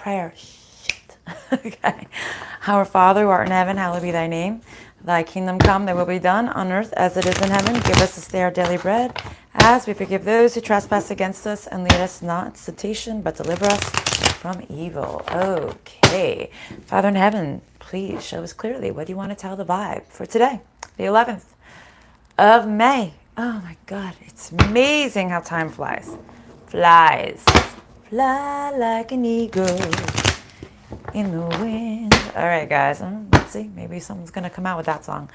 prayer. Shit. Okay. Our Father who art in heaven, hallowed be thy name. Thy kingdom come, thy will be done on earth as it is in heaven. Give us this day our daily bread, as we forgive those who trespass against us, and lead us not into temptation, but deliver us from evil. Okay. Father in heaven, please show us clearly what do you want to tell the vibe for today, the 11th of May. Oh my God, it's amazing how time flies. Flies. Fly like an eagle in the wind. All right, guys. Let's see. Maybe someone's going to come out with that song.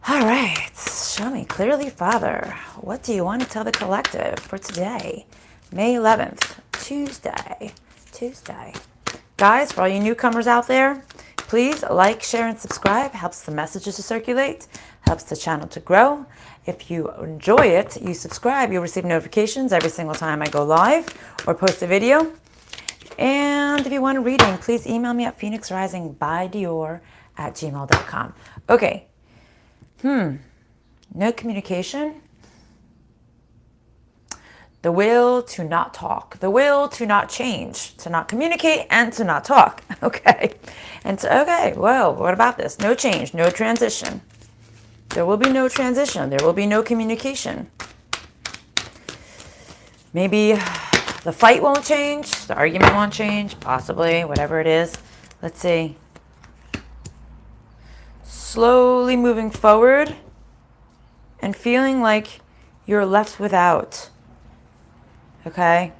All right. Show me clearly, Father. What do you want to tell the collective for today, May 11th, Tuesday? Guys, for all you newcomers out there, please like, share, and subscribe. Helps the messages to circulate. Helps the channel to grow. If you enjoy it, you subscribe. You'll receive notifications every single time I go live or post a video. And if you want a reading, please email me at phoenixrisingbydior@gmail.com. Okay. No communication. The will to not talk. The will to not change. To not communicate and to not talk. Okay. Okay, well, what about this? No change, no transition. There will be no transition. There will be no communication. Maybe the fight won't change. The argument won't change. Possibly, whatever it is. Let's see. Slowly moving forward and feeling like you're left without. Okay?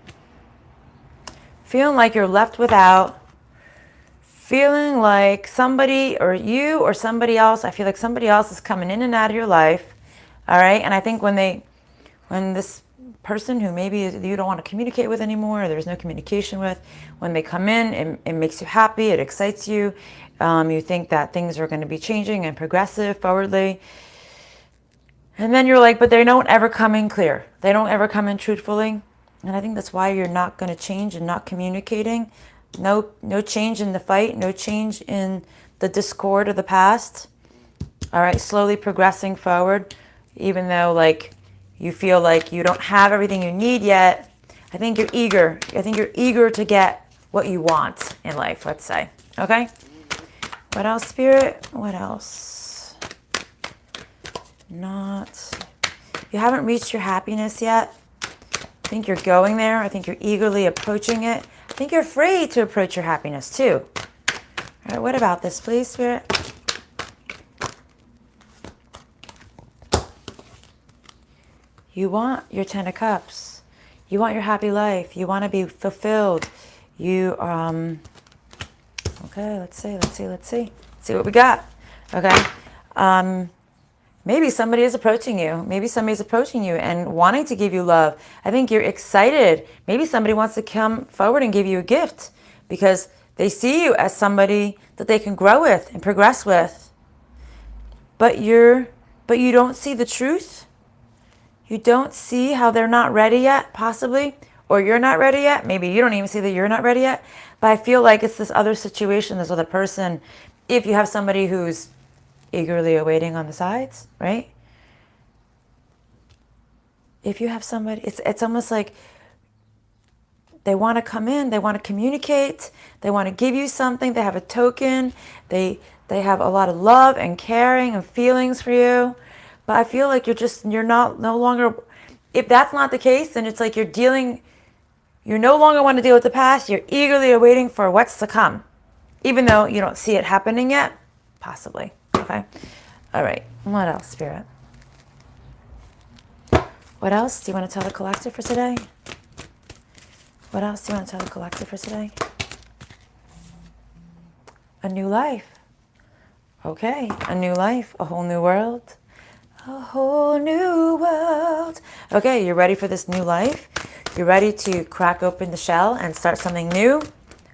Feeling like you're left without. Feeling like somebody or you or somebody else, I feel like somebody else is coming in and out of your life. All right? And I think when this person who maybe you don't want to communicate with anymore, or there's no communication with, when they come in, it makes you happy, it excites you. You think that things are going to be changing and progressive, forwardly. And then you're like, but they don't ever come in clear. They don't ever come in truthfully. And I think that's why you're not going to change and not communicating. No change in the fight, no change in the discord of the past. All right, slowly progressing forward, even though like you feel like you don't have everything you need yet. I think you're eager. I think you're eager to get what you want in life, let's say. Okay? What else, Spirit? What else? You haven't reached your happiness yet. I think you're going there. I think you're eagerly approaching it. I think you're afraid to approach your happiness too. All right, what about this, please, Spirit? You want your 10 of Cups. You want your happy life. You want to be fulfilled. You, okay, let's see what we got. Okay. Maybe somebody is approaching you. Maybe somebody's approaching you and wanting to give you love. I think you're excited. Maybe somebody wants to come forward and give you a gift because they see you as somebody that they can grow with and progress with. But you don't see the truth. You don't see how they're not ready yet, possibly, or you're not ready yet. Maybe you don't even see that you're not ready yet. But I feel like it's this other situation, this other person. If you have somebody who's eagerly awaiting on the sides, right? If you have somebody, it's almost like they want to come in, they want to communicate, they want to give you something, they have a token, they have a lot of love and caring and feelings for you. But I feel like you're no longer, if that's not the case, then it's like you no longer want to deal with the past, you're eagerly awaiting for what's to come. Even though you don't see it happening yet, possibly. Okay. All right. What else, Spirit? What else do you want to tell the collective for today? What else do you want to tell the collective for today? A new life. Okay. A new life. A whole new world. A whole new world. Okay. You're ready for this new life. You're ready to crack open the shell and start something new.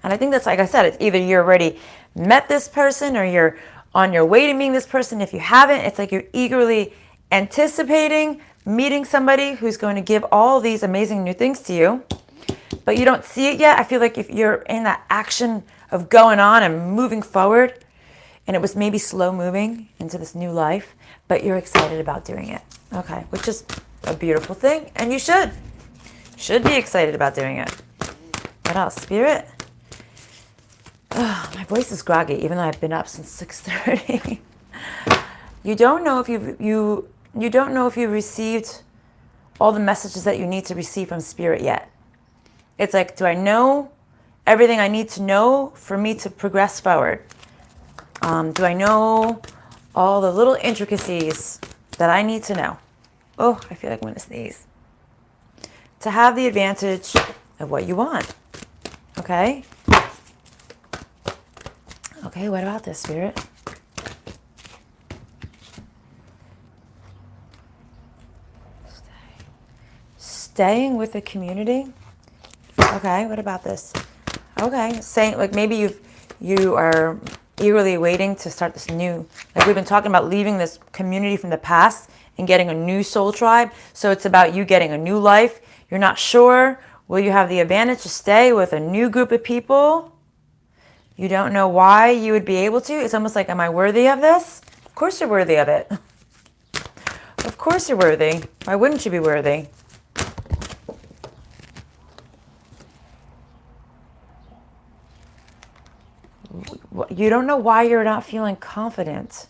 And I think that's, like I said, it's either you're already met this person or you're on your way to meeting this person. If you haven't, it's like you're eagerly anticipating meeting somebody who's going to give all these amazing new things to you, but you don't see it yet. I feel like if you're in that action of going on and moving forward, and it was maybe slow moving into this new life, but you're excited about doing it. Okay, which is a beautiful thing, and you should be excited about doing it. What else, Spirit? My voice is groggy, even though I've been up since 6:30. You don't know if you don't know if you received all the messages that you need to receive from Spirit yet. It's like, do I know everything I need to know for me to progress forward? Do I know all the little intricacies that I need to know? Oh, I feel like I'm going to sneeze. To have the advantage of what you want. Okay? Okay, what about this, Spirit? Staying with the community. Okay, what about this? Okay, saying like maybe you are eagerly waiting to start this new, like we've been talking about leaving this community from the past and getting a new soul tribe. So it's about you getting a new life. You're not sure. Will you have the advantage to stay with a new group of people? You don't know why you would be able to. It's almost like, am I worthy of this? Of course you're worthy of it. Of course you're worthy. Why wouldn't you be worthy? You don't know why you're not feeling confident.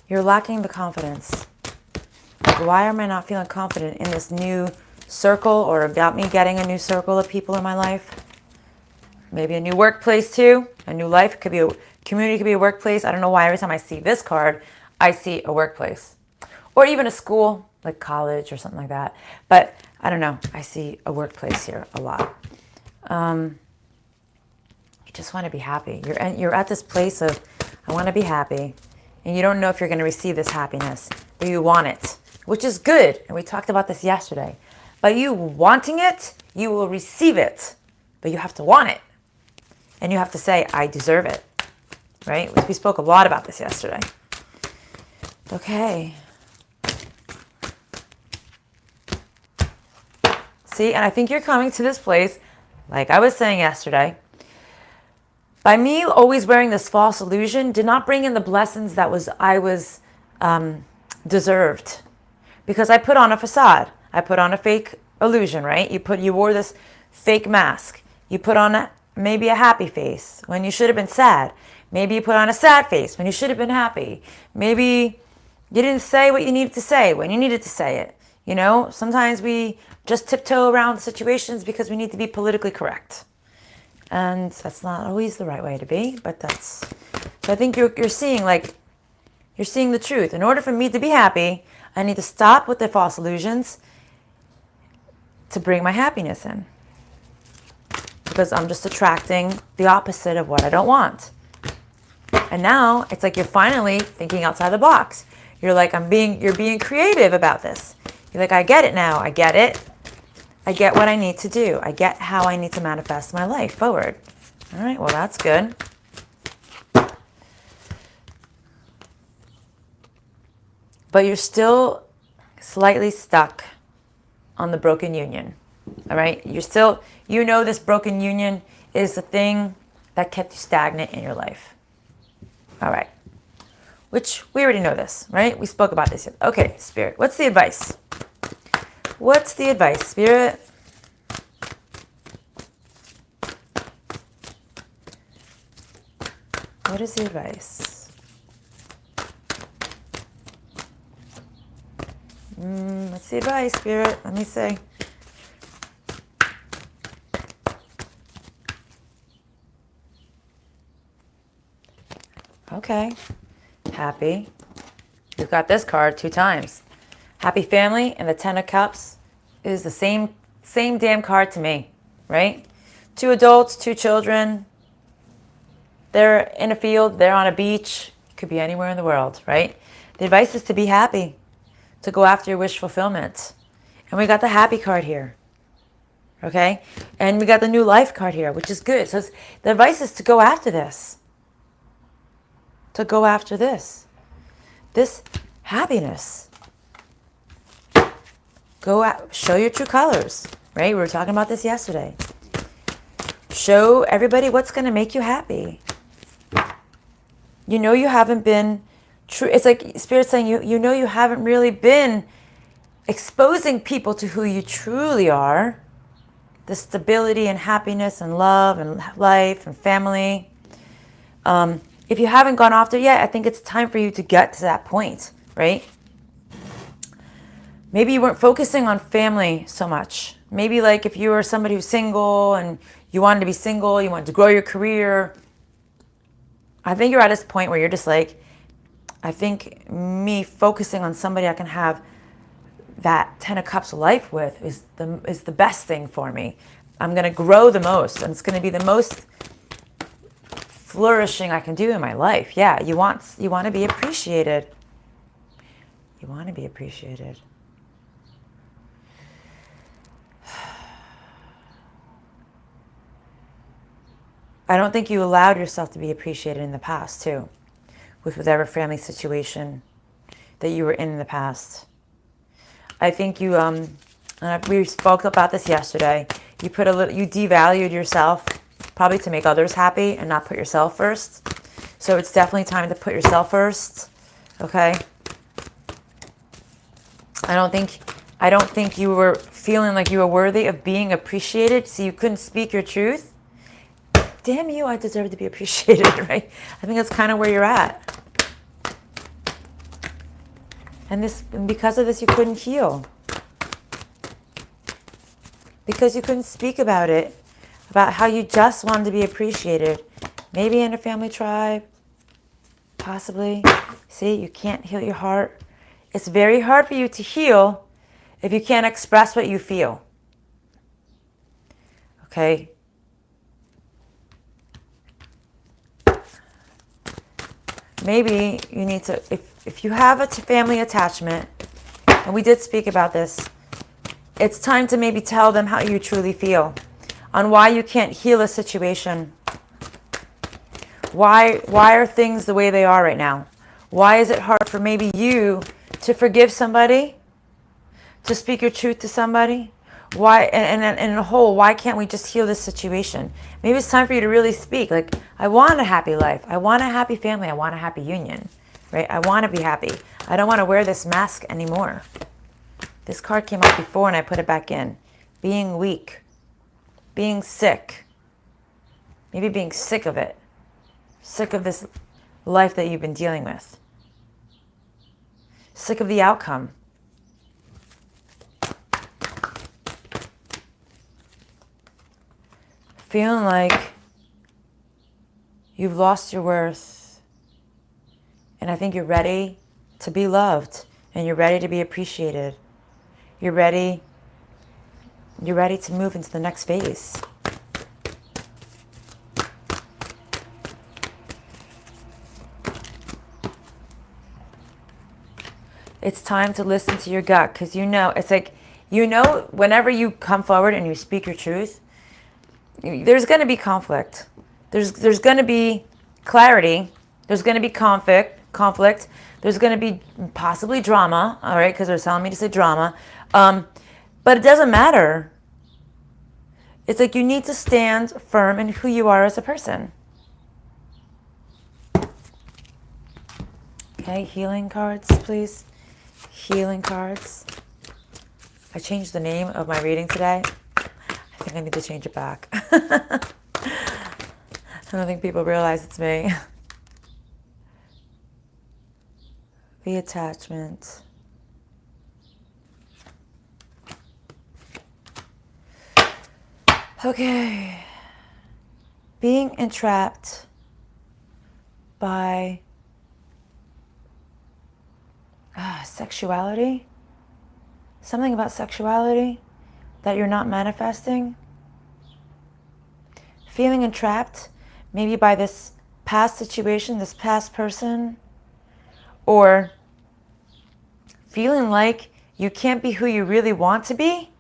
You're lacking the confidence. Why am I not feeling confident in this new circle, or about me getting a new circle of people in my life? Maybe a new workplace too, a new life. It could be a community, could be a workplace. I don't know why every time I see this card, I see a workplace. Or even a school, like college or something like that. But I don't know, I see a workplace here a lot. You just want to be happy. You're at this place of, I want to be happy. And you don't know if you're going to receive this happiness, but you want it, which is good. And we talked about this yesterday. By you wanting it, you will receive it. But you have to want it. And you have to say, I deserve it. Right? We spoke a lot about this yesterday. Okay. See, and I think you're coming to this place, like I was saying yesterday, by me always wearing this false illusion did not bring in the blessings that I was deserved. Because I put on a facade. I put on a fake illusion, right? You wore this fake mask. You put on maybe a happy face when you should have been sad. Maybe you put on a sad face when you should have been happy. Maybe you didn't say what you needed to say when you needed to say it. You know, sometimes we just tiptoe around situations because we need to be politically correct. And that's not always the right way to be, but so I think you're seeing the truth. In order for me to be happy, I need to stop with the false illusions to bring my happiness in. Because I'm just attracting the opposite of what I don't want. And now it's like you're finally thinking outside the box. You're like, you're being creative about this. You're like, I get it now. I get it. I get what I need to do. I get how I need to manifest my life forward. All right, well, that's good. But you're still slightly stuck on the broken union. All right? You know this broken union is the thing that kept you stagnant in your life. All right. Which we already know this, right? We spoke about this. Okay, Spirit, what's the advice? What's the advice, Spirit? What is the advice? What's the advice, Spirit? Let me see. Okay. Happy. You've got this card 2 times. Happy family and the 10 of Cups is the same damn card to me, right? 2 adults, 2 children. They're in a field, they're on a beach. Could be anywhere in the world, right? The advice is to be happy, to go after your wish fulfillment. And we got the happy card here, okay? And we got the new life card here, which is good. So the advice is to go after this. To go after this. This happiness. Show your true colors, right? We were talking about this yesterday. Show everybody what's going to make you happy. You know you haven't been true. It's like Spirit saying you know you haven't really been exposing people to who you truly are, the stability and happiness and love and life and family. If you haven't gone after it yet, I think it's time for you to get to that point, right? Maybe you weren't focusing on family so much. Maybe like if you were somebody who's single and you wanted to be single, you wanted to grow your career. I think you're at this point where you're just like, I think me focusing on somebody I can have that 10 of Cups life with is the best thing for me. I'm going to grow the most, and it's going to be the most flourishing I can do in my life. Yeah, you want to be appreciated. You want to be appreciated. I don't think you allowed yourself to be appreciated in the past, too, with whatever family situation that you were in the past. I think you, we spoke about this yesterday. You devalued yourself, probably to make others happy and not put yourself first. So it's definitely time to put yourself first. Okay. I don't think you were feeling like you were worthy of being appreciated, so you couldn't speak your truth. Damn you, I deserve to be appreciated, right? I think that's kind of where you're at. And because of this, you couldn't heal. Because you couldn't speak about it, about how you just wanted to be appreciated. Maybe in a family tribe, possibly. See, you can't heal your heart. It's very hard for you to heal if you can't express what you feel. Okay? Maybe you need to, if you have a family attachment, and we did speak about this, it's time to maybe tell them how you truly feel, on why you can't heal a situation. Why are things the way they are right now? Why is it hard for maybe you to forgive somebody, to speak your truth to somebody? Why, and in a whole, why can't we just heal this situation? Maybe it's time for you to really speak. Like, I want a happy life. I want a happy family. I want a happy union, right? I want to be happy. I don't want to wear this mask anymore. This card came up before and I put it back in. Being weak. Being sick. Maybe being sick of it. Sick of this life that you've been dealing with. Sick of the outcome. Feeling like you've lost your worth. And I think you're ready to be loved. And you're ready to be appreciated. You're ready to move into the next phase. It's time to listen to your gut, because it's like, whenever you come forward and you speak your truth, there's going to be conflict. There's going to be clarity. There's going to be conflict. There's going to be possibly drama, all right, because they're telling me to say drama. But it doesn't matter. It's like you need to stand firm in who you are as a person. Okay, healing cards, please. Healing cards. I changed the name of my reading today. I think I need to change it back. I don't think people realize it's me. The attachment. Okay. Being entrapped by sexuality. Something about sexuality that you're not manifesting. Feeling entrapped maybe by this past situation, this past person, or feeling like you can't be who you really want to be.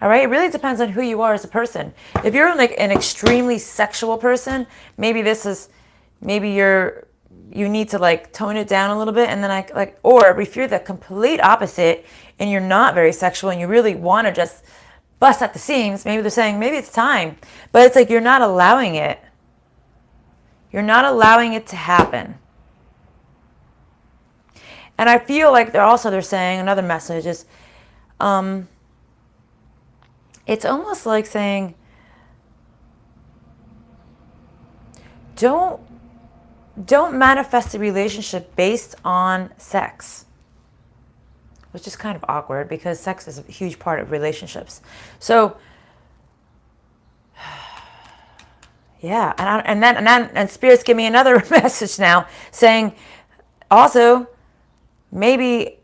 All right, it really depends on who you are as a person. If you're like an extremely sexual person, maybe you need to like tone it down a little bit, and then or if you're the complete opposite and you're not very sexual and you really want to just bust at the seams, maybe they're saying maybe it's time, but it's like you're not allowing it. You're not allowing it to happen. And I feel like they're saying another message is, It's almost like saying, don't manifest a relationship based on sex, which is kind of awkward because sex is a huge part of relationships. So yeah, and spirits give me another message now saying, also, maybe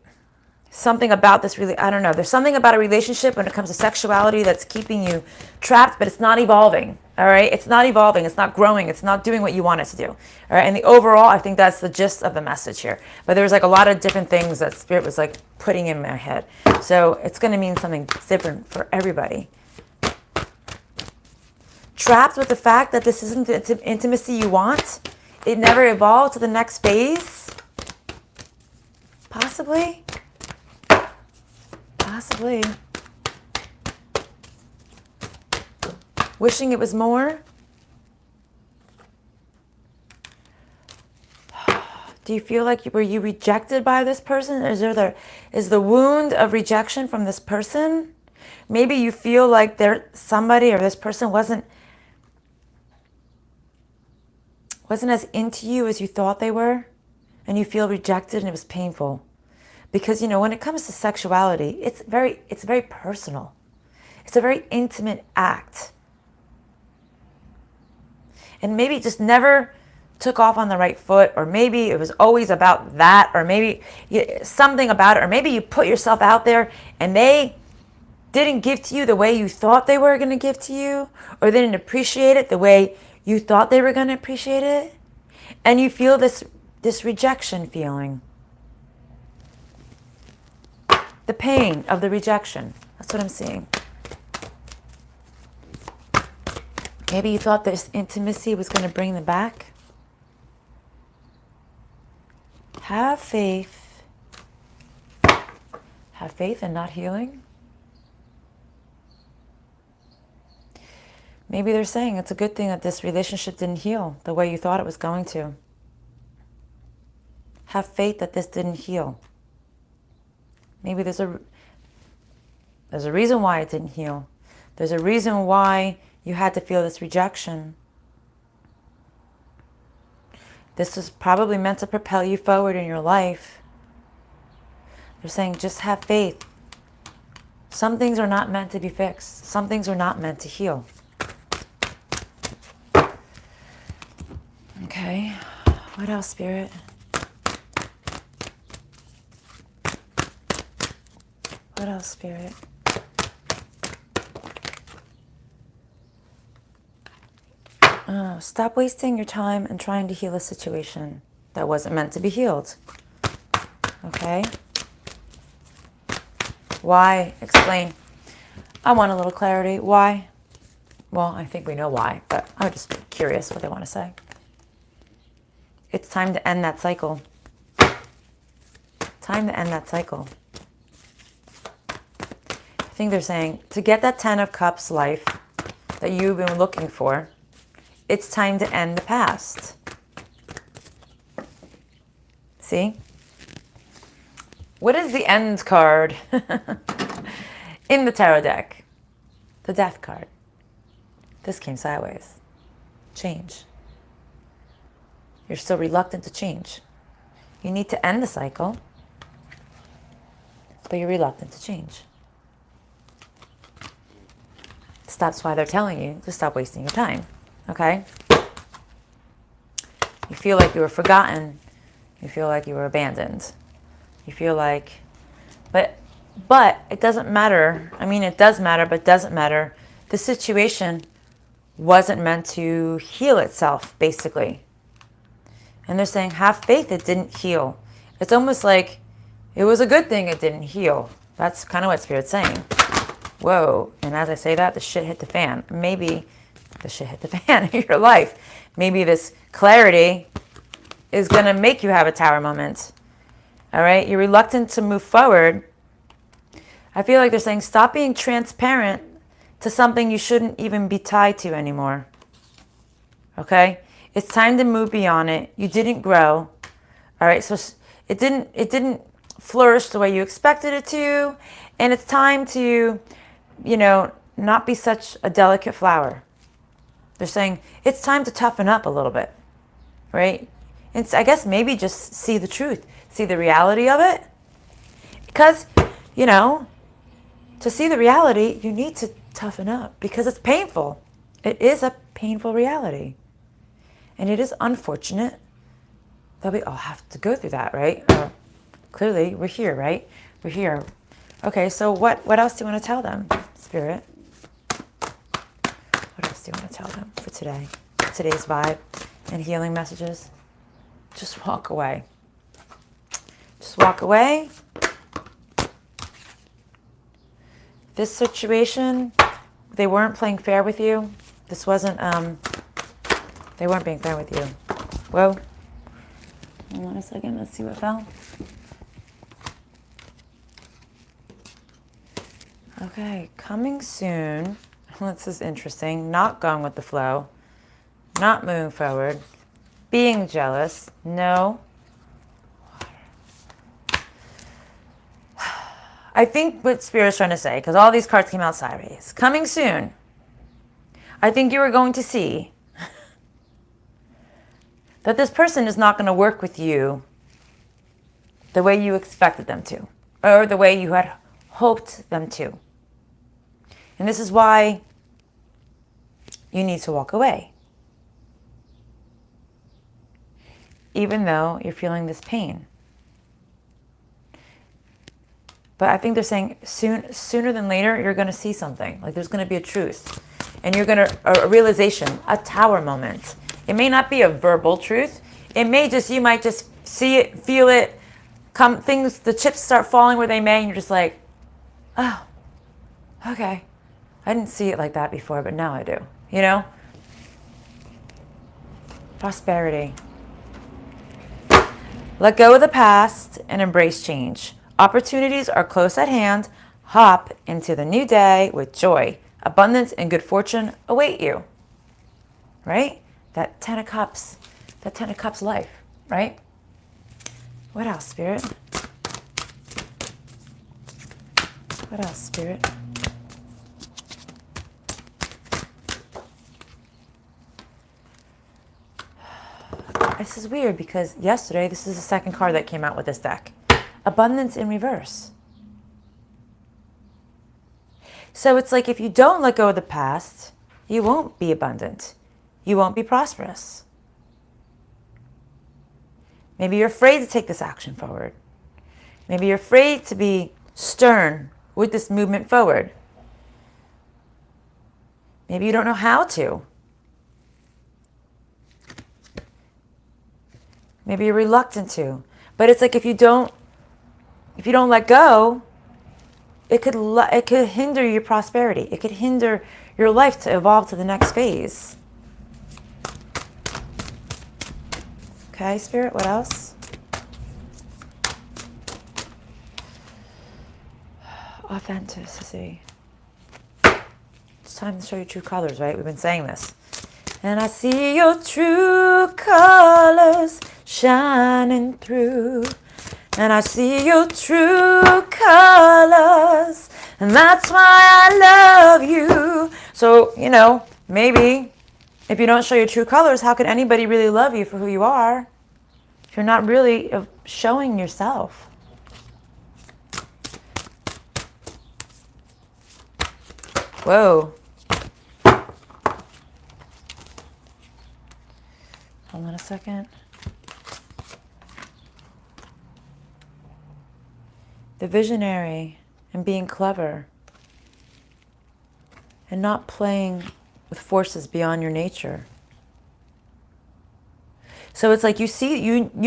something about this really, I don't know, there's something about a relationship when it comes to sexuality that's keeping you trapped, but it's not evolving. All right, it's not evolving, it's not growing, it's not doing what you want it to do. All right, and the overall, I think that's the gist of the message here. But there's like a lot of different things that spirit was like putting in my head. So it's going to mean something different for everybody. Trapped with the fact that this isn't the intimacy you want, it never evolved to the next phase. Possibly. Possibly. Wishing it was more. Do you feel like were you rejected by this person? Is the wound of rejection from this person? Maybe you feel like somebody or this person wasn't as into you as you thought they were, and you feel rejected and it was painful. Because, when it comes to sexuality, it's very personal. It's a very intimate act. And maybe it just never took off on the right foot, or maybe it was always about that, or maybe something about it, or maybe you put yourself out there and they didn't give to you the way you thought they were going to give to you, or they didn't appreciate it the way you thought they were going to appreciate it. And you feel this rejection feeling. The pain of the rejection. That's what I'm seeing. Maybe you thought this intimacy was going to bring them back. Have faith. Have faith in not healing. Maybe they're saying it's a good thing that this relationship didn't heal the way you thought it was going to. Have faith that this didn't heal. Maybe there's a reason why it didn't heal. There's a reason why you had to feel this rejection. This was probably meant to propel you forward in your life. They're saying just have faith. Some things are not meant to be fixed. Some things are not meant to heal. Okay, what else, Spirit? What else, Spirit? Stop wasting your time and trying to heal a situation that wasn't meant to be healed. Okay? Why? Explain. I want a little clarity. Why? Well, I think we know why, but I'm just curious what they want to say. It's time to end that cycle. Time to end that cycle. I think they're saying to get that 10 of Cups life that you've been looking for, it's time to end the past. See? What is the end card in the tarot deck? The Death card. This came sideways. Change. You're still reluctant to change. You need to end the cycle, but you're reluctant to change. That's why they're telling you to stop wasting your time, okay? You feel like you were forgotten. You feel like you were abandoned. You feel like, but it doesn't matter. I mean, it does matter, but it doesn't matter. The situation wasn't meant to heal itself, basically. And they're saying, have faith it didn't heal. It's almost like it was a good thing it didn't heal. That's kind of what Spirit's saying. Whoa. And as I say that, the shit hit the fan. Maybe the shit hit the fan in your life. Maybe this clarity is going to make you have a tower moment. All right? You're reluctant to move forward. I feel like they're saying, stop being transparent to something you shouldn't even be tied to anymore. Okay? It's time to move beyond it. You didn't grow. All right? So it didn't flourish the way you expected it to. And it's time to, not be such a delicate flower. They're saying it's time to toughen up a little bit, right? It's, I guess, maybe just see the truth, see the reality of it. Because, you know, to see the reality, you need to toughen up because it's painful. It is a painful reality. And it is unfortunate that we all have to go through that, right? Clearly, we're here, right? We're here. Okay, so what else do you want to tell them, Spirit? What else do you want to tell them for today? Today's vibe and healing messages? Just walk away. Just walk away. This situation, they weren't playing fair with you. This wasn't, they weren't being fair with you. Whoa. Hold on a second, let's see what fell. Okay, coming soon. This is interesting. Not going with the flow. Not moving forward. Being jealous. No. I think what Spirit's trying to say, because all these cards came out sideways. Coming soon. I think you are going to see that this person is not going to work with you the way you expected them to, or the way you had hoped them to. And this is why you need to walk away. Even though you're feeling this pain. But I think they're saying sooner than later, you're going to see something. Like there's going to be a truth. And you're going to, a realization, a tower moment. It may not be a verbal truth. It may just, you might just see it, feel it, come, things, the chips start falling where they may, and you're just like, oh, okay. I didn't see it like that before, but now I do. You know? Prosperity. Let go of the past and embrace change. Opportunities are close at hand. Hop into the new day with joy. Abundance and good fortune await you. Right? That 10 of Cups. That 10 of Cups life. Right? What else, Spirit? What else, Spirit? This is weird because yesterday, this is the second card that came out with this deck. Abundance in reverse. So it's like if you don't let go of the past, you won't be abundant. You won't be prosperous. Maybe you're afraid to take this action forward. Maybe you're afraid to be stern with this movement forward. Maybe you don't know how to. Maybe you're reluctant to. But it's like if you don't let go, it could hinder your prosperity. It could hinder your life to evolve to the next phase. Okay, Spirit, what else? Authenticity. It's time to show your true colors, right? We've been saying this. And I see your true colors shining through. And I see your true colors. And that's why I love you. So, you know, maybe if you don't show your true colors, how could anybody really love you for who you are? If you're not really showing yourself. Whoa. Hold on a second. The visionary and being clever and not playing with forces beyond your nature. So it's like you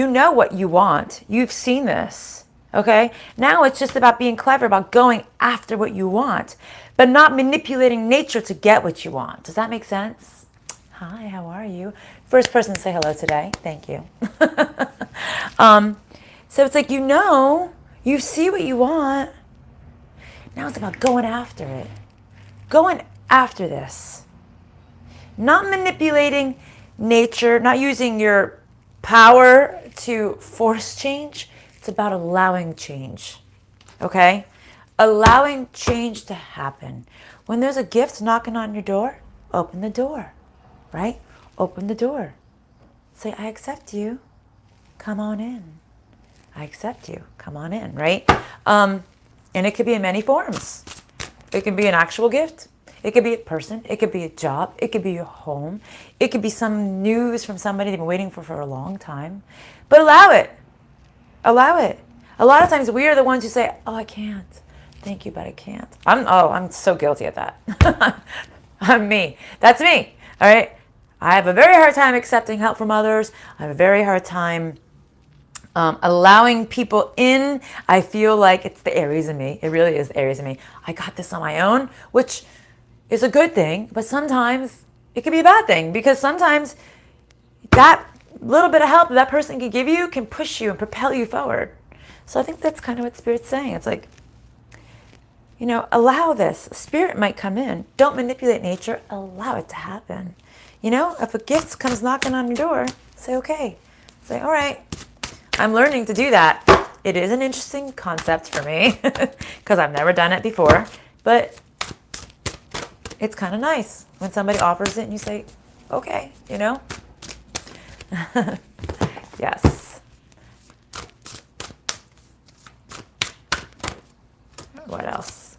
know what you want. You've seen this, okay? Now it's just about being clever, about going after what you want, but not manipulating nature to get what you want. Does that make sense? Hi, how are you? First person to say hello today. Thank you. So it's like you see what you want. Now it's about going after it. Going after this. Not manipulating nature, not using your power to force change. It's about allowing change. Okay? allowing change to happen. When there's a gift knocking on your door, open the door, right? Open the door. Say, I accept you. Come on in. I accept you. Come on in, right? And it could be in many forms. It can be an actual gift. It could be a person. It could be a job. It could be your home. It could be some news from somebody they've been waiting for a long time. But allow it. Allow it. A lot of times we are the ones who say, oh, I can't. Thank you, but I can't. I'm so guilty of that. I'm me. That's me. All right. I have a very hard time accepting help from others. I have a very hard time allowing people in. I feel like it's the Aries in me. It really is the Aries in me. I got this on my own, which is a good thing, but sometimes it can be a bad thing, because sometimes that little bit of help that person can give you can push you and propel you forward. So I think that's kind of what Spirit's saying. It's like, you know, allow this. Spirit might come in. Don't manipulate nature. Allow it to happen. You know, if a gift comes knocking on your door, say, okay. Say, all right, I'm learning to do that. It is an interesting concept for me because I've never done it before, but it's kind of nice when somebody offers it and you say, okay, you know? Yes. What else?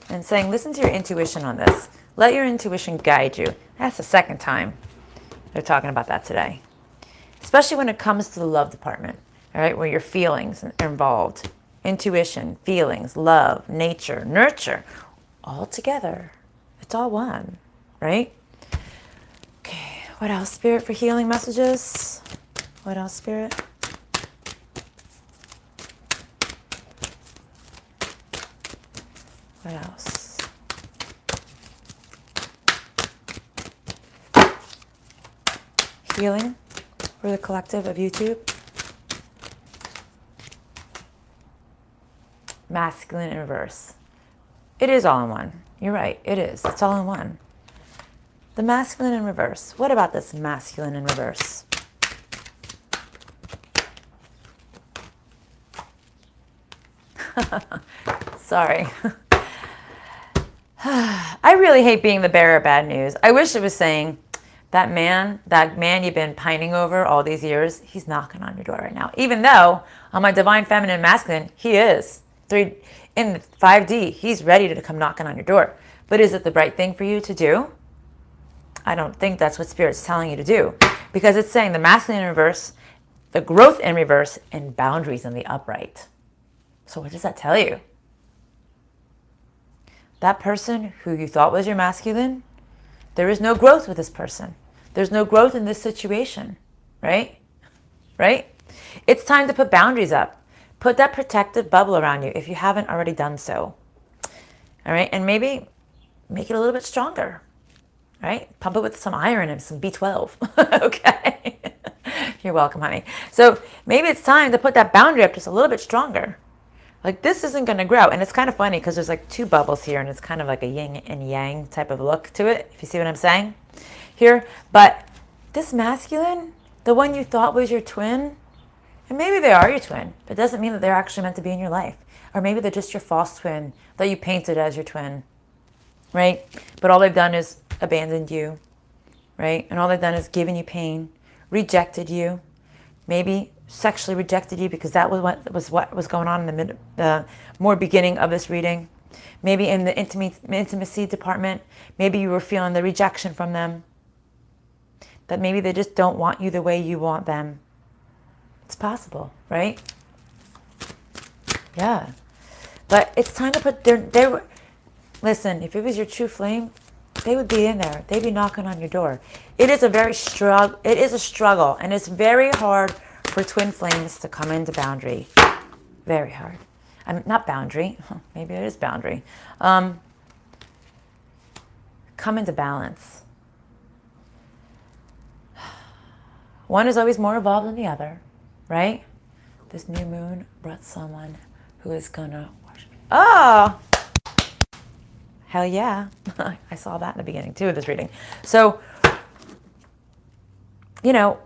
And saying, listen to your intuition on this. Let your intuition guide you. That's the second time they're talking about that today. Especially when it comes to the love department, all right, where your feelings are involved. Intuition, feelings, love, nature, nurture, all together. It's all one, right? Okay, what else, Spirit, for healing messages? What else, Spirit? What else? Healing for the collective of YouTube. Masculine in reverse. It is all in one. You're right, it is. It's all in one. The masculine in reverse. What about this masculine in reverse? Sorry. I really hate being the bearer of bad news. I wish it was saying, that man you've been pining over all these years, he's knocking on your door right now. Even though on my divine feminine masculine, he is. In 5D, he's ready to come knocking on your door. But is it the right thing for you to do? I don't think that's what Spirit's telling you to do. Because it's saying the masculine in reverse, the growth in reverse, and boundaries in the upright. So what does that tell you? That person who you thought was your masculine, there is no growth with this person. There's no growth in this situation, right? Right? It's time to put boundaries up. Put that protective bubble around you if you haven't already done so. All right? And maybe make it a little bit stronger, right? Pump it with some iron and some B12, okay? You're welcome, honey. So maybe it's time to put that boundary up just a little bit stronger. Like, this isn't going to grow. And it's kind of funny because there's like two bubbles here, and it's kind of like a yin and yang type of look to it, if you see what I'm saying here. But this masculine, the one you thought was your twin, and maybe they are your twin, but it doesn't mean that they're actually meant to be in your life. Or maybe they're just your false twin that you painted as your twin, right? But all they've done is abandoned you, right? And all they've done is given you pain, rejected you, maybe sexually rejected you, because that was what was going on in the more beginning of this reading. Maybe in the intimacy department, maybe you were feeling the rejection from them, that maybe they just don't want you the way you want them. It's possible, right? Yeah. But it's time to put listen, if it was your true flame, they would be in there. They'd be knocking on your door. It is a struggle, and it's very hard for twin flames to come into boundary. Very hard. Not boundary. Maybe it is boundary. Come into balance. One is always more evolved than the other, right? This new moon brought someone who is gonna wash me. Oh! Hell yeah. I saw that in the beginning too of this reading. So, you know,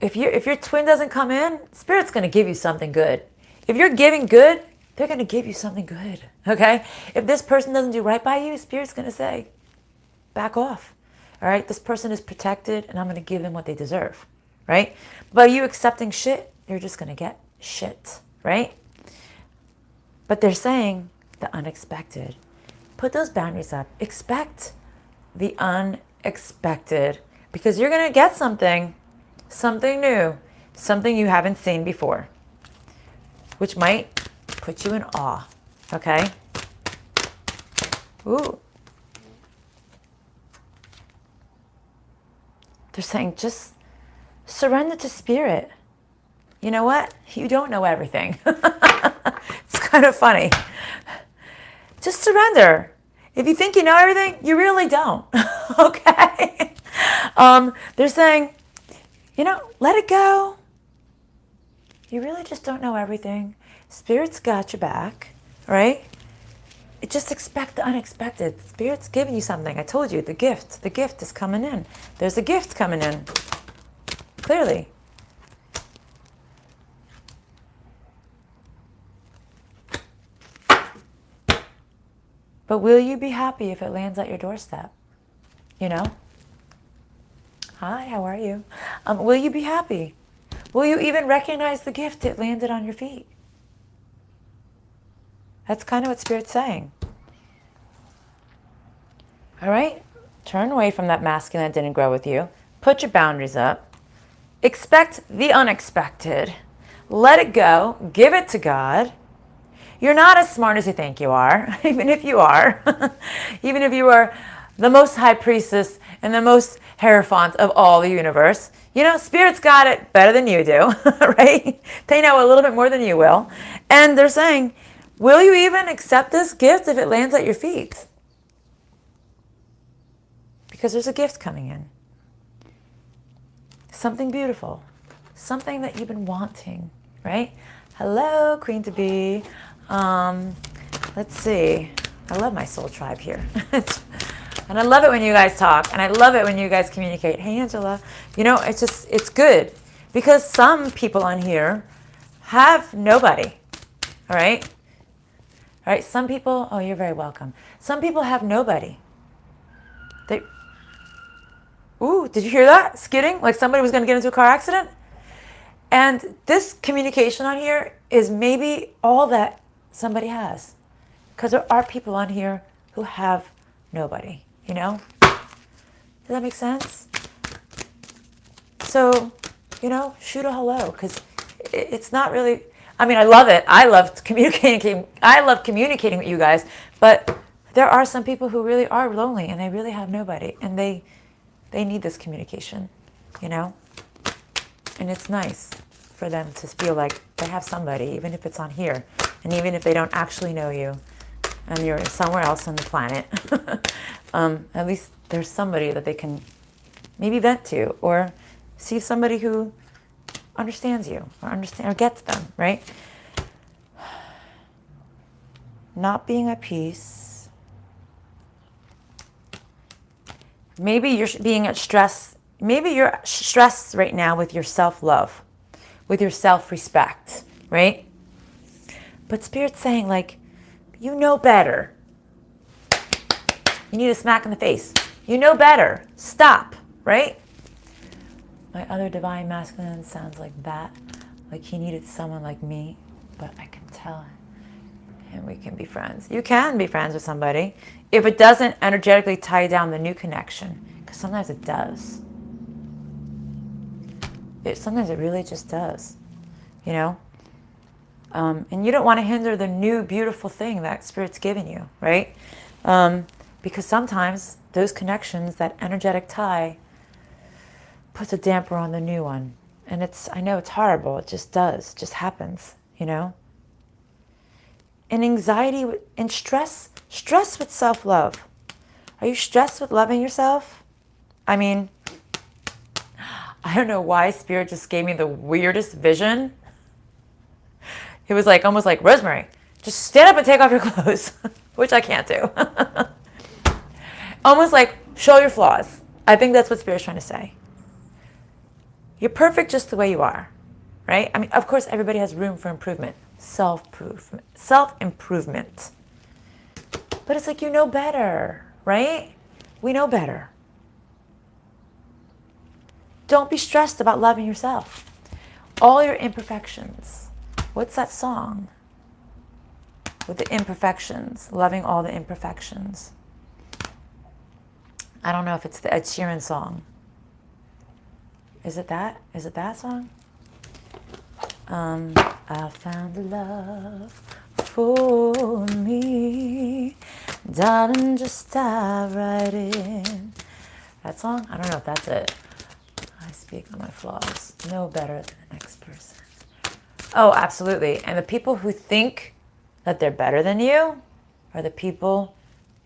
if your twin doesn't come in, Spirit's going to give you something good. If you're giving good, they're going to give you something good, okay? If this person doesn't do right by you, Spirit's going to say, back off, all right? This person is protected, and I'm going to give them what they deserve, right? By you accepting shit, you're just going to get shit, right? But they're saying the unexpected. Put those boundaries up. Expect the unexpected, because you're going to get something new, something you haven't seen before, which might put you in awe, okay? Ooh. They're saying just surrender to Spirit. You know what? You don't know everything. It's kind of funny. Just surrender. If you think you know everything, you really don't, okay? They're saying, let it go. You really just don't know everything. Spirit's got your back, right? Just expect the unexpected. Spirit's giving you something. I told you, the gift is coming in. There's a gift coming in, clearly. But will you be happy if it lands at your doorstep? Hi, how are you? Will you be happy? Will you even recognize the gift it landed on your feet? That's kind of what Spirit's saying. All right? Turn away from that masculine that didn't grow with you. Put your boundaries up. Expect the unexpected. Let it go. Give it to God. You're not as smart as you think you are, even if you are. Even if you are the most high priestess and the most hierophant of all the universe. Spirit's got it better than you do, right? They know a little bit more than you will. And they're saying, will you even accept this gift if it lands at your feet? Because there's a gift coming in. Something beautiful. Something that you've been wanting, right? Hello, Queen to be. Let's see. I love my soul tribe here. And I love it when you guys talk. And I love it when you guys communicate. Hey, Angela. It's good. Because some people on here have nobody. All right? All right, some people, oh, you're very welcome. Some people have nobody. Ooh, did you hear that? Skidding? Like somebody was going to get into a car accident? And this communication on here is maybe all that somebody has. Because there are people on here who have nobody, Does that make sense? So, shoot a hello, because it's not really, I love it. I love communicating with you guys, but there are some people who really are lonely and they really have nobody, and they need this communication, And it's nice for them to feel like they have somebody, even if it's on here, and even if they don't actually know you, and you're somewhere else on the planet. At least there's somebody that they can maybe vent to, or see somebody who understands you, or gets them, right? Not being at peace. Maybe you're being at stress. Maybe you're stressed right now with your self-love, with your self-respect, right? But Spirit's saying, you know better. You need a smack in the face. You know better. Stop, right? My other divine masculine sounds like that. Like he needed someone like me, but I can tell him we can be friends. You can be friends with somebody if it doesn't energetically tie down the new connection, because sometimes it does. Sometimes it really just does, and you don't want to hinder the new beautiful thing that Spirit's given you, right? Because sometimes those connections, that energetic tie, puts a damper on the new one. And I know it's horrible. It just does. It just happens, And anxiety and stress with self-love. Are you stressed with loving yourself? I don't know why Spirit just gave me the weirdest vision. It was almost like, Rosemary, just stand up and take off your clothes, which I can't do. Almost like, show your flaws. I think that's what Spirit's trying to say. You're perfect just the way you are, right? Of course, everybody has room for improvement. self-improvement. But it's like, you know better, right? We know better. Don't be stressed about loving yourself. All your imperfections. What's that song? With the imperfections, loving all the imperfections. I don't know if it's the Ed Sheeran song. Is it that? Is it that song? I found a love for me. Darling, just dive right in. That song? I don't know if that's it. I speak on my flaws. No better than the next person. Oh, absolutely. And the people who think that they're better than you are the people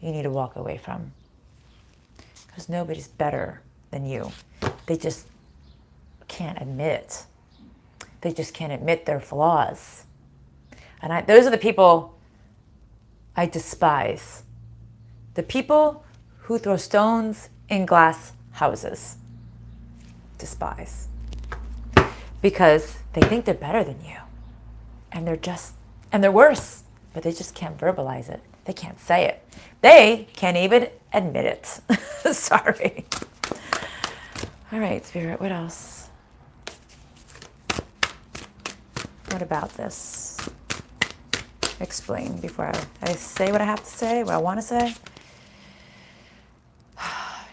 you need to walk away from. Because nobody's better than you. They just can't admit. They just can't admit their flaws. And those are the people I despise. The people who throw stones in glass houses. Despise. Because they think they're better than you. And they're worse. But they just can't verbalize it. They can't say it. They can't even admit it. Sorry. All right, Spirit, what else? What about this? Explain before I say what I have to say, what I want to say.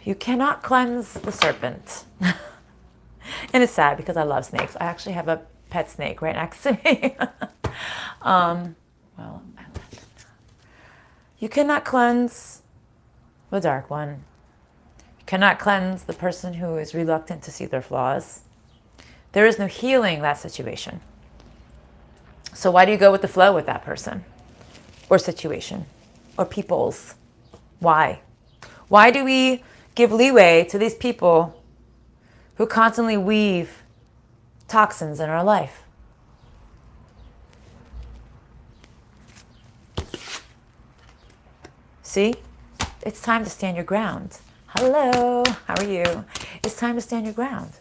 You cannot cleanse the serpent. And it's sad because I love snakes. I actually have a pet snake right next to me. You cannot cleanse the dark one. You cannot cleanse the person who is reluctant to see their flaws. There is no healing that situation. So why do you go with the flow with that person or situation or peoples? Why? Why do we give leeway to these people who constantly weave toxins in our life? See? It's time to stand your ground. Hello, how are you? It's time to stand your ground.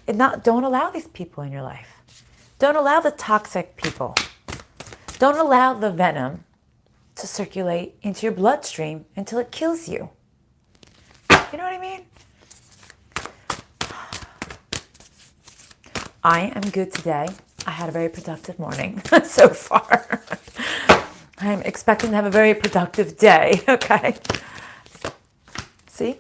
Don't allow these people in your life. Don't allow the toxic people. Don't allow the venom to circulate into your bloodstream until it kills you. You know what I mean? I am good today. I had a very productive morning so far. I'm expecting to have a very productive day, okay? See?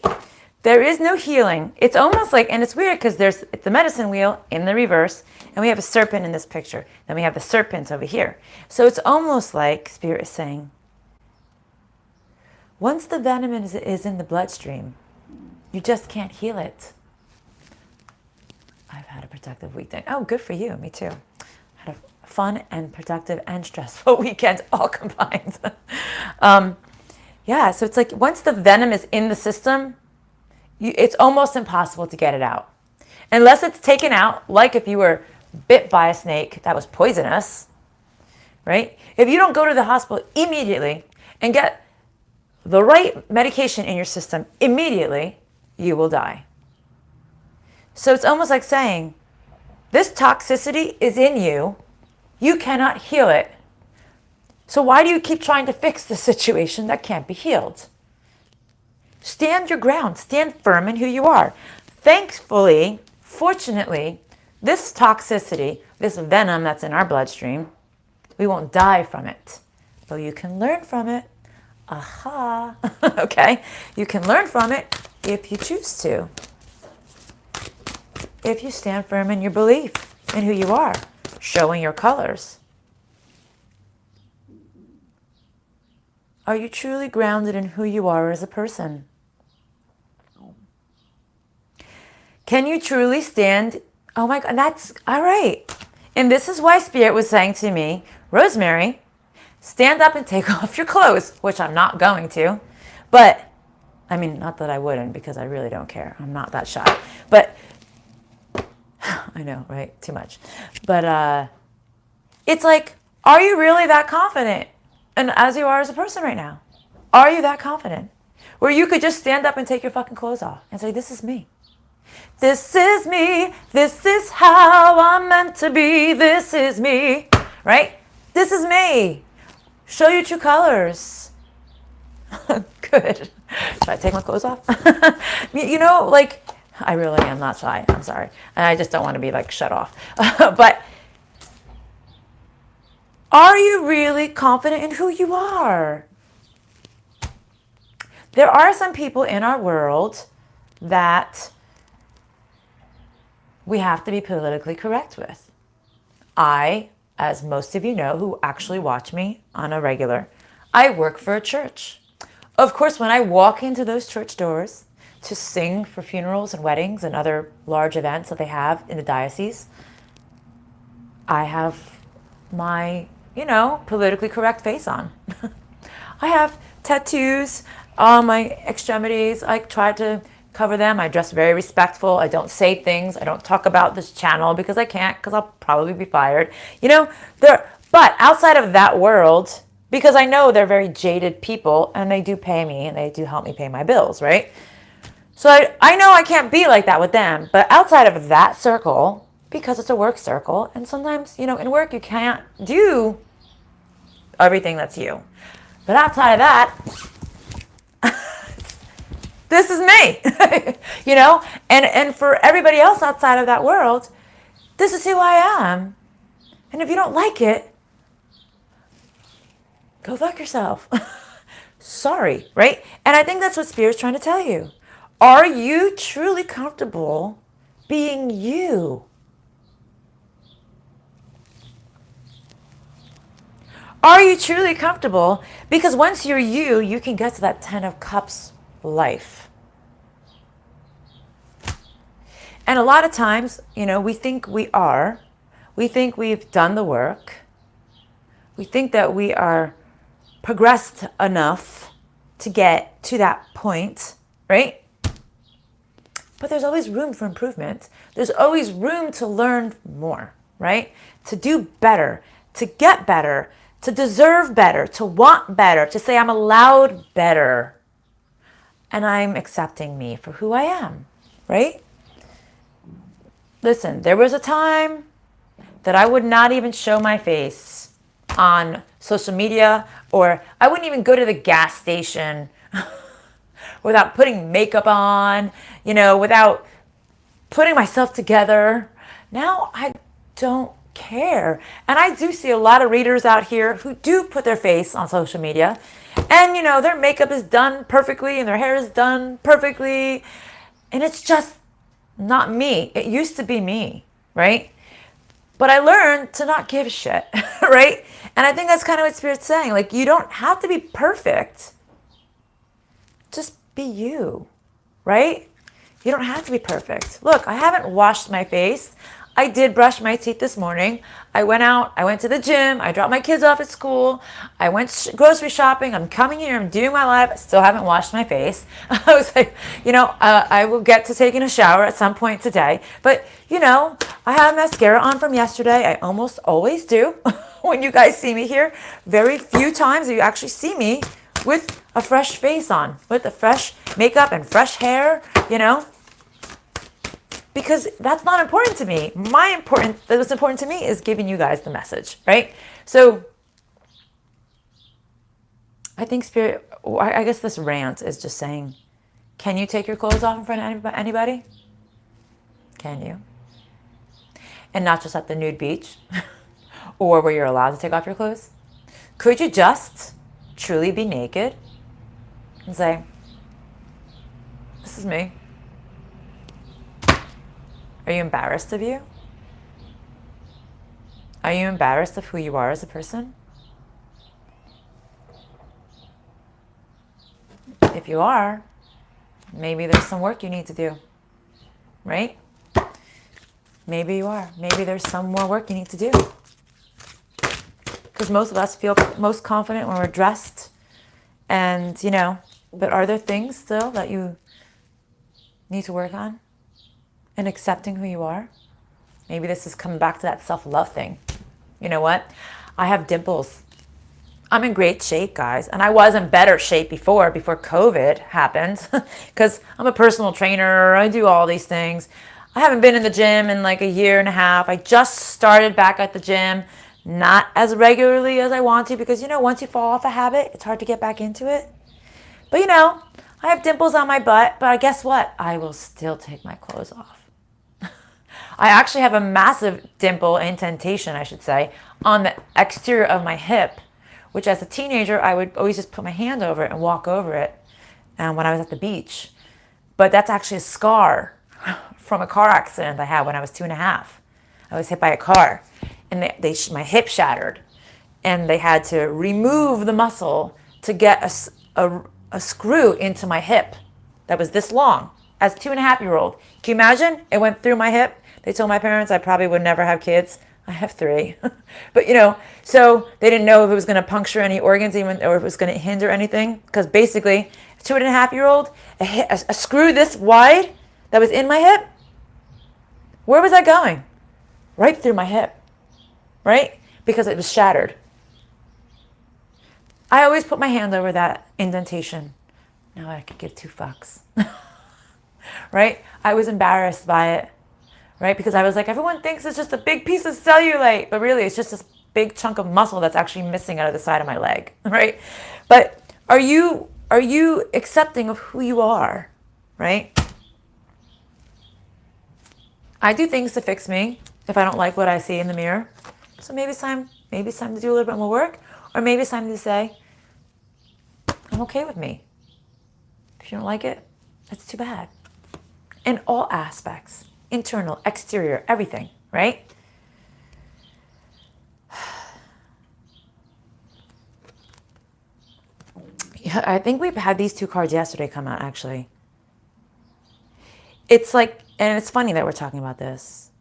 There is no healing. It's almost like, and it's weird because it's the medicine wheel in the reverse, and we have a serpent in this picture. Then we have the serpent over here. So it's almost like Spirit is saying, once the venom is in the bloodstream, you just can't heal it. I've had a productive weekend. Oh, good for you. Me too. Had a fun and productive and stressful weekend all combined. Yeah, so it's like once the venom is in the system, it's almost impossible to get it out. Unless it's taken out, like if you were bit by a snake that was poisonous, right? If you don't go to the hospital immediately and get the right medication in your system immediately, you will die. So it's almost like saying, this toxicity is in you. You cannot heal it. So why do you keep trying to fix the situation that can't be healed? Stand your ground. Stand firm in who you are. Thankfully, fortunately, this toxicity, this venom that's in our bloodstream, we won't die from it. But you can learn from it. Aha. Okay? You can learn from it if you choose to. If you stand firm in your belief in who you are, showing your colors. Are you truly grounded in who you are as a person? Can you truly stand? Oh my God, that's all right. And this is why Spirit was saying to me, Rosemary, stand up and take off your clothes, which I'm not going to. But, I mean, not that I wouldn't, because I really don't care. I'm not that shy. But, I know, right? Too much. But it's like, are you really that confident? And as you are as a person right now, are you that confident? Where you could just stand up and take your fucking clothes off and say, this is me. This is me. This is how I'm meant to be. This is me. Right? This is me. Show your true colors. Good. Should I take my clothes off? You know, like, I really am not shy. I'm sorry. And I just don't want to be like shut off. But are you really confident in who you are? There are some people in our world that we have to be politically correct with. I, as most of you know who actually watch me on a regular, I work for a church. Of course, when I walk into those church doors to sing for funerals and weddings and other large events that they have in the diocese, I have my, politically correct face on. I have tattoos on my extremities. I try to cover them. I dress very respectful. I don't say things. I don't talk about this channel because I can't, because I'll probably be fired. But outside of that world, because I know they're very jaded people and they do pay me and they do help me pay my bills, right? So I know I can't be like that with them. But outside of that circle, because it's a work circle, and sometimes, in work you can't do everything that's you. But outside of that, this is me, and for everybody else outside of that world, this is who I am. And if you don't like it, go fuck yourself. Sorry, right? And I think that's what Spirit's trying to tell you. Are you truly comfortable being you? Are you truly comfortable? Because once you're you, you can get to that 10 of Cups life. And a lot of times, we think we are. We think we've done the work. We think that we are progressed enough to get to that point, right? But there's always room for improvement. There's always room to learn more, right? To do better, to get better, to deserve better, to want better, to say I'm allowed better. And I'm accepting me for who I am, right? Listen, there was a time that I would not even show my face on social media, or I wouldn't even go to the gas station without putting makeup on, without putting myself together. Now I don't care. And I do see a lot of readers out here who do put their face on social media, and their makeup is done perfectly and their hair is done perfectly, and it's just not me. It used to be me, right? But I learned to not give a shit, right? And I think that's kind of what Spirit's saying. Like, you don't have to be perfect. Just be you, right? You don't have to be perfect. Look, I haven't washed my face. I did brush my teeth this morning. I went out. I went to the gym. I dropped my kids off at school. I went grocery shopping. I'm coming here. I'm doing my life. I still haven't washed my face. I was like, I will get to taking a shower at some point today. But, I have mascara on from yesterday. I almost always do when you guys see me here. Very few times do you actually see me with a fresh face on, with a fresh makeup and fresh hair, because that's not important to me. What's important to me is giving you guys the message, right? So I think Spirit, I guess this rant is just saying, can you take your clothes off in front of anybody? Can you? And not just at the nude beach or where you're allowed to take off your clothes. Could you just truly be naked and say, this is me? Are you embarrassed of you? Are you embarrassed of who you are as a person? If you are, maybe there's some work you need to do, right? Maybe you are. Maybe there's some more work you need to do. Because most of us feel most confident when we're dressed. And, but are there things still that you need to work on? And accepting who you are? Maybe this is coming back to that self-love thing. You know what? I have dimples. I'm in great shape, guys. And I was in better shape before COVID happened because I'm a personal trainer. I do all these things. I haven't been in the gym in like a year and a half. I just started back at the gym, not as regularly as I want to because, once you fall off a habit, it's hard to get back into it. But, I have dimples on my butt, but guess what? I will still take my clothes off. I actually have a massive dimple, indentation, I should say, on the exterior of my hip, which as a teenager, I would always just put my hand over it and walk over it when I was at the beach. But that's actually a scar from a car accident I had when I was 2.5. I was hit by a car, and my hip shattered, and they had to remove the muscle to get a screw into my hip that was this long as a 2.5-year-old. Can you imagine? It went through my hip. They told my parents I probably would never have kids. I have 3. But, so they didn't know if it was going to puncture any organs or if it was going to hinder anything. Because basically, a 2.5-year-old, a screw this wide that was in my hip, where was that going? Right through my hip, right? Because it was shattered. I always put my hand over that indentation. Now I could give 2 fucks. Right? I was embarrassed by it. Right? Because I was like, everyone thinks it's just a big piece of cellulite, but really it's just this big chunk of muscle that's actually missing out of the side of my leg. Right? But are you accepting of who you are? Right? I do things to fix me if I don't like what I see in the mirror. So maybe it's time to do a little bit more work, or maybe it's time to say, I'm okay with me. If you don't like it, that's too bad. In all aspects, internal, exterior, everything, right? Yeah, I think we've had these 2 cards yesterday come out, actually. It's like, and it's funny that we're talking about this.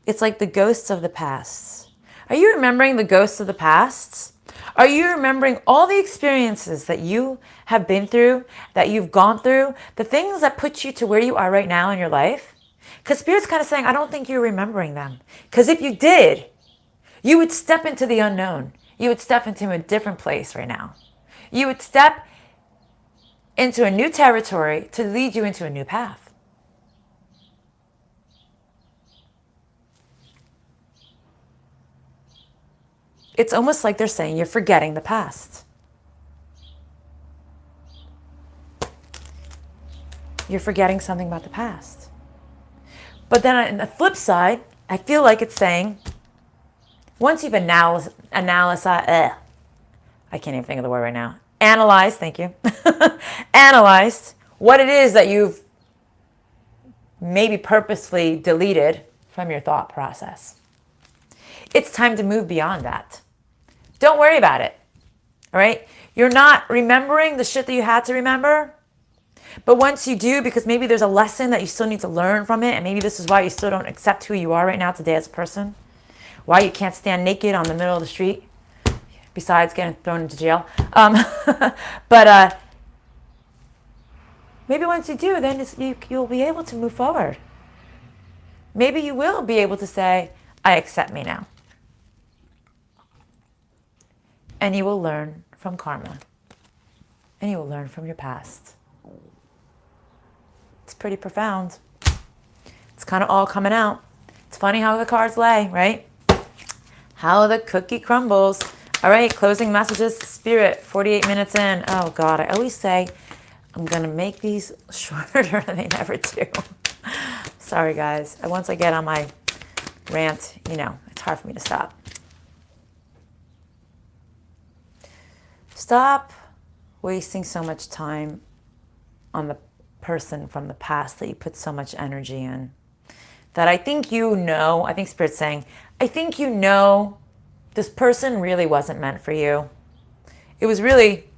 It's like the ghosts of the past. Are you remembering the ghosts of the past? Are you remembering all the experiences that you have been through, that you've gone through, the things that put you to where you are right now in your life? Because Spirit's kind of saying, I don't think you're remembering them. Because if you did, you would step into the unknown. You would step into a different place right now. You would step into a new territory to lead you into a new path. It's almost like they're saying you're forgetting the past. You're forgetting something about the past. But then on the flip side, I feel like it's saying, once you've analyzed, I can't even think of the word right now. Analyzed, thank you. Analyzed what it is that you've maybe purposefully deleted from your thought process. It's time to move beyond that. Don't worry about it, all right? You're not remembering the shit that you had to remember, but once you do, because maybe there's a lesson that you still need to learn from it, and maybe this is why you still don't accept who you are right now today as a person, why you can't stand naked on the middle of the street, besides getting thrown into jail. But maybe once you do, then you'll be able to move forward. Maybe you will be able to say, I accept me now. And you will learn from karma. And you will learn from your past. It's pretty profound. It's kind of all coming out. It's funny how the cards lay, right? How the cookie crumbles. All right, closing messages. Spirit, 48 minutes in. Oh, God, I always say I'm going to make these shorter than they never do. Sorry, guys. Once I get on my rant, it's hard for me to stop. Stop wasting so much time on the person from the past that you put so much energy in. That I think I think Spirit's saying, I think this person really wasn't meant for you. It was really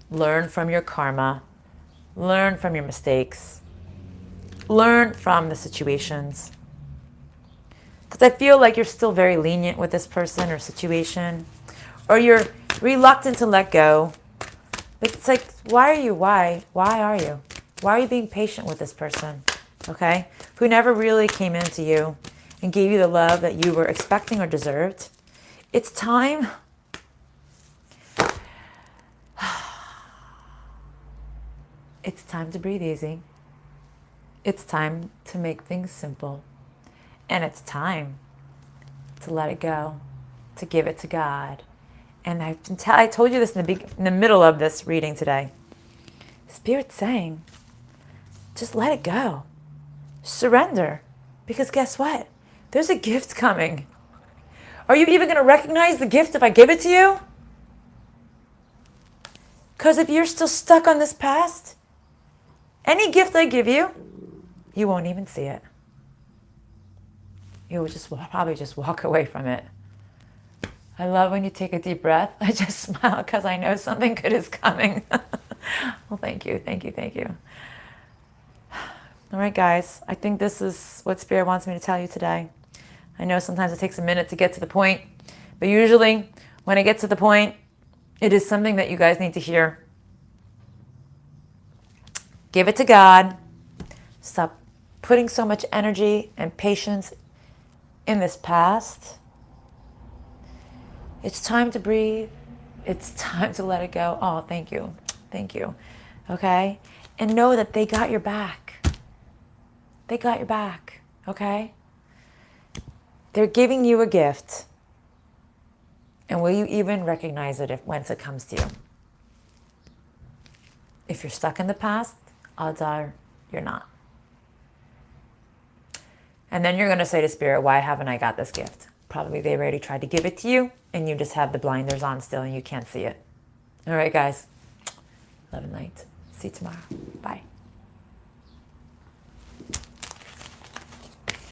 learn from your karma, learn from your mistakes, learn from the situations. Because I feel like you're still very lenient with this person or situation, or you're reluctant to let go. It's like, why are you? Why are you? Why are you being patient with this person? Okay? Who never really came into you and gave you the love that you were expecting or deserved. It's time It's time to breathe easy. It's time to make things simple. And it's time to let it go, to give it to God. And I told you this in the middle of this reading today. Spirit's saying, just let it go. Surrender. Because guess what? There's a gift coming. Are you even going to recognize the gift if I give it to you? Because if you're still stuck on this past, any gift I give you, you won't even see it. You will probably just walk away from it. I love when you take a deep breath. I just smile because I know something good is coming. Well, thank you. All right, guys. I think this is what Spirit wants me to tell you today. I know sometimes it takes a minute to get to the point, but usually when I get to the point, it is something that you guys need to hear. Give it to God. Stop putting so much energy and patience in this past. It's time to breathe. It's time to let it go. Oh, thank you. Okay? And know that they got your back. They got your back. Okay? They're giving you a gift. And will you even recognize it once it comes to you? If you're stuck in the past, odds are you're not. And then you're going to say to Spirit, why haven't I got this gift? Probably they already tried to give it to you and you just have the blinders on still and you can't see it. All right, guys. Love and light. See you tomorrow. Bye.